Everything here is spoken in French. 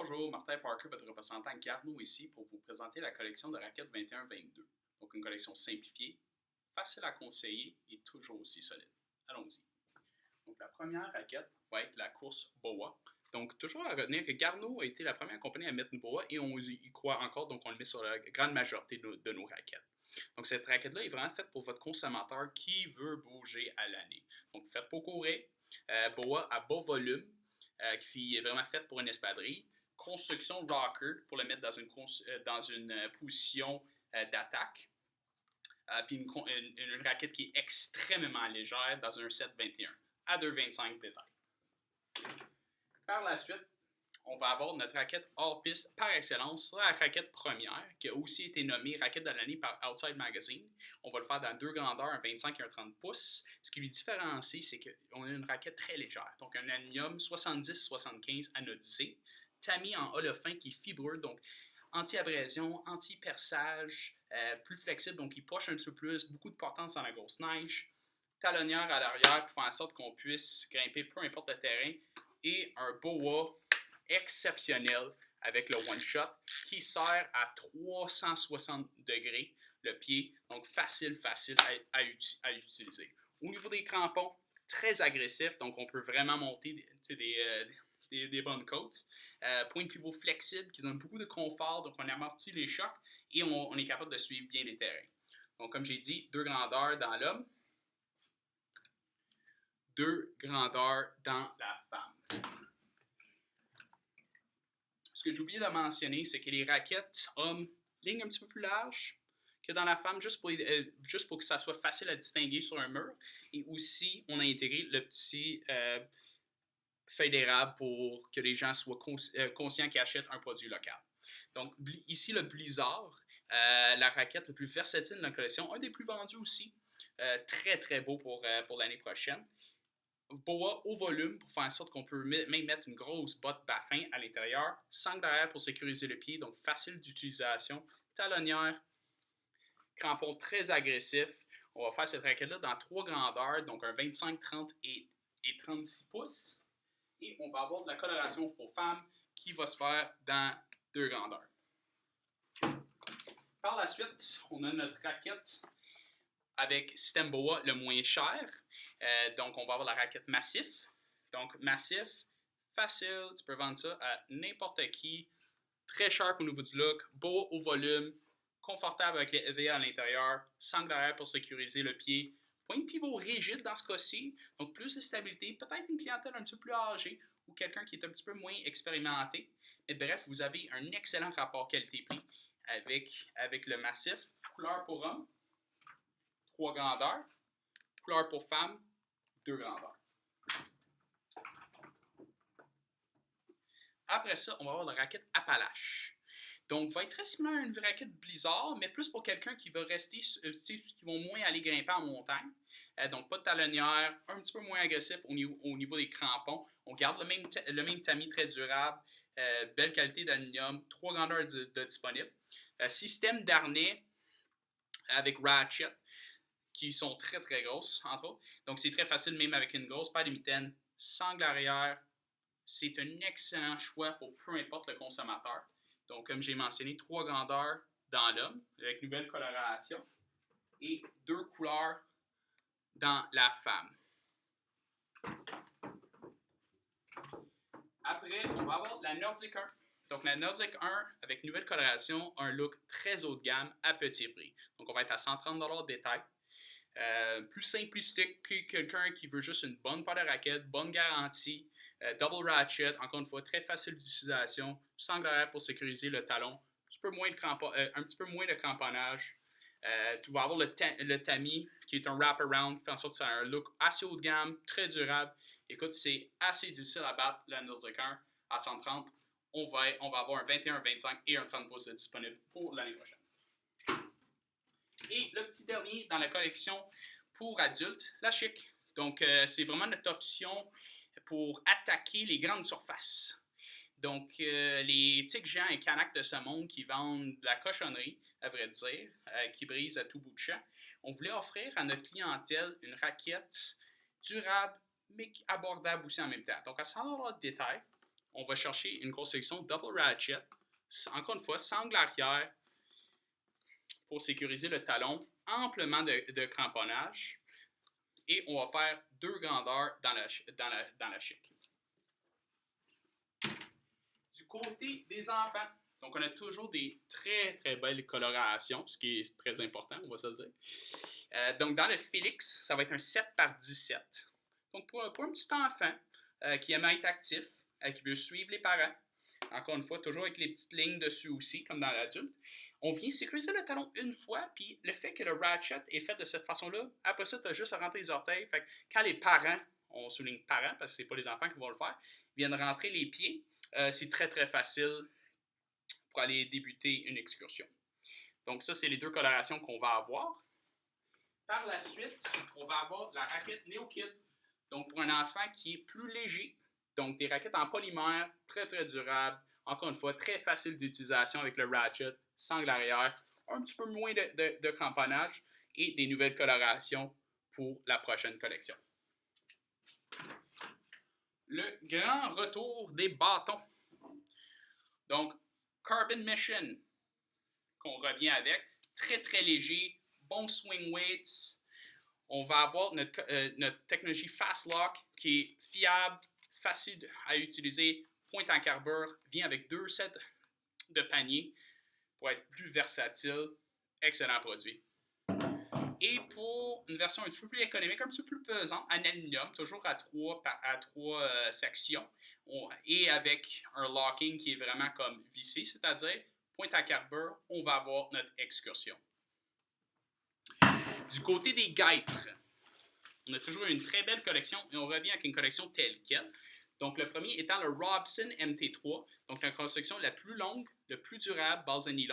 Bonjour, Martin Parker, votre représentant Garneau ici pour vous présenter la collection de raquettes 21-22. Donc une collection simplifiée, facile à conseiller et toujours aussi solide. Allons-y. Donc la première raquette va être la course BOA. Donc toujours à retenir que Garneau a été la première compagnie à mettre une BOA et on y croit encore, donc on le met sur la grande majorité de nos raquettes. Donc cette raquette-là est vraiment faite pour votre consommateur qui veut bouger à l'année. Donc faites pas courir, BOA à bas volume, qui est vraiment faite pour une espadrille. Construction rocker pour le mettre dans une position d'attaque. Puis une raquette qui est extrêmement légère dans un 7-21 à 2,25 détails. Par la suite, on va avoir notre raquette hors-piste par excellence, la raquette première, qui a aussi été nommée raquette de l'année par Outside Magazine. On va le faire dans deux grandeurs, un 25 et un 30 pouces. Ce qui lui différencie, c'est qu'on a une raquette très légère, donc un aluminium 70-75 anodisé, tamis en olefin qui est fibreux, donc anti-abrasion, anti-perçage, plus flexible, donc il poche un petit peu plus, beaucoup de portance dans la grosse neige, talonnière à l'arrière pour faire en sorte qu'on puisse grimper peu importe le terrain, et un BOA exceptionnel avec le One Shot qui sert à 360 degrés le pied, donc facile à utiliser. Au niveau des crampons, très agressif, donc on peut vraiment monter des bonnes côtes. Point de pivot flexible qui donne beaucoup de confort, donc on amortit les chocs et on est capable de suivre bien les terrains. Donc comme j'ai dit, deux grandeurs dans l'homme, deux grandeurs dans la femme. Ce que j'ai oublié de mentionner, c'est que les raquettes hommes ligne un petit peu plus large que dans la femme, juste pour que ça soit facile à distinguer sur un mur. Et aussi, on a intégré le petit feuille d'érable pour que les gens soient conscients qu'ils achètent un produit local. Donc ici, le Blizzard, la raquette la plus versatile de la collection, un des plus vendus aussi, très beau pour l'année prochaine. BOA au volume pour faire en sorte qu'on peut même mettre une grosse botte baffin à l'intérieur, sangle derrière pour sécuriser le pied, donc facile d'utilisation, talonnière, crampon très agressif. On va faire cette raquette-là dans trois grandeurs, donc un 25, 30 et 36 pouces. Et on va avoir de la coloration pour femmes qui va se faire dans deux grandeurs. Par la suite, on a notre raquette avec système BOA le moins cher. Donc, on va avoir la raquette massif. Donc, massif, facile, tu peux vendre ça à n'importe qui. Très cher au niveau du look, beau au volume, confortable avec les EVA à l'intérieur, sangle derrière pour sécuriser le pied. Point de pivot rigide dans ce cas-ci, donc plus de stabilité, peut-être une clientèle un petit peu plus âgée ou quelqu'un qui est un petit peu moins expérimenté. Mais bref, vous avez un excellent rapport qualité-prix avec le massif. Couleur pour homme, 3 grandeurs. Couleur pour femme, 2 grandeurs. Après ça, on va avoir la raquette Appalache. Donc, va être très similaire à une raquette Blizzard, mais plus pour quelqu'un qui va rester, qui va moins aller grimper en montagne. Donc, pas de talonnière, un petit peu moins agressif au niveau des crampons. On garde le même tamis très durable, belle qualité d'aluminium, 3 grandeurs de disponibles. Système d'harnais avec ratchet, qui sont très grosses, entre autres. Donc, c'est très facile, même avec une grosse paire de mitaines, sangle arrière. C'est un excellent choix pour peu importe le consommateur. Donc, comme j'ai mentionné, 3 grandeurs dans l'homme, avec nouvelle coloration, et 2 couleurs dans la femme. Après, on va avoir la Nordic 1. Donc, la Nordic 1, avec nouvelle coloration, un look très haut de gamme à petit prix. Donc, on va être à 130$ de détail. Plus simplistique que quelqu'un qui veut juste une bonne paire de raquettes, bonne garantie, double ratchet, encore une fois, très facile d'utilisation, sangle arrière pour sécuriser le talon, un petit peu moins de cramponnage. Tu vas avoir le tamis qui est un wraparound qui fait en sorte que c'est un look assez haut de gamme, très durable. Écoute, c'est assez difficile à battre la Nordic 1 à 130. On va avoir un 21, un 25 et un 30 pouces disponible pour l'année prochaine. Et le petit dernier dans la collection pour adultes, la Chic. Donc, c'est vraiment notre option pour attaquer les grandes surfaces. Donc, les tiques géants et canaques de ce monde qui vendent de la cochonnerie, à vrai dire, qui brisent à tout bout de champ, on voulait offrir à notre clientèle une raquette durable, mais abordable aussi en même temps. Donc, à 100$ de détail, on va chercher une construction double ratchet, encore une fois, sangle arrière pour sécuriser le talon, amplement de cramponnage, et on va faire 2 grandeurs dans la chic. Du côté des enfants, donc on a toujours des très très belles colorations, ce qui est très important, on va se le dire. Donc dans le Félix, ça va être un 7 par 17. Donc pour un petit enfant qui aime être actif, qui veut suivre les parents, encore une fois, toujours avec les petites lignes dessus aussi, comme dans l'adulte, on vient sécuriser le talon une fois, puis le fait que le ratchet est fait de cette façon-là, après ça, tu as juste à rentrer les orteils. Fait que quand les parents, on souligne parents parce que c'est pas les enfants qui vont le faire, viennent rentrer les pieds, c'est très très facile pour aller débuter une excursion. Donc ça, c'est les 2 colorations qu'on va avoir. Par la suite, on va avoir la raquette NeoKid. Donc pour un enfant qui est plus léger, donc des raquettes en polymère, très très durables, encore une fois, très facile d'utilisation avec le ratchet, sangle arrière, un petit peu moins de cramponnage et des nouvelles colorations pour la prochaine collection. Le grand retour des bâtons. Donc, Carbon Mission, qu'on revient avec, très très léger, bon swing weights. On va avoir notre technologie Fast Lock qui est fiable, facile à utiliser, pointe en carbure, vient avec 2 sets de paniers pour être plus versatile. Excellent produit. Et pour une version un petit peu plus économique, un petit peu plus pesante, en aluminium, toujours à 3 sections, et avec un locking qui est vraiment comme vissé, c'est-à-dire pointe à carbure, on va avoir notre excursion. Du côté des guêtres, on a toujours une très belle collection et on revient avec une collection telle quelle. Donc, le premier étant le Robson MT3, donc la construction la plus longue, le plus durable, base de nylon.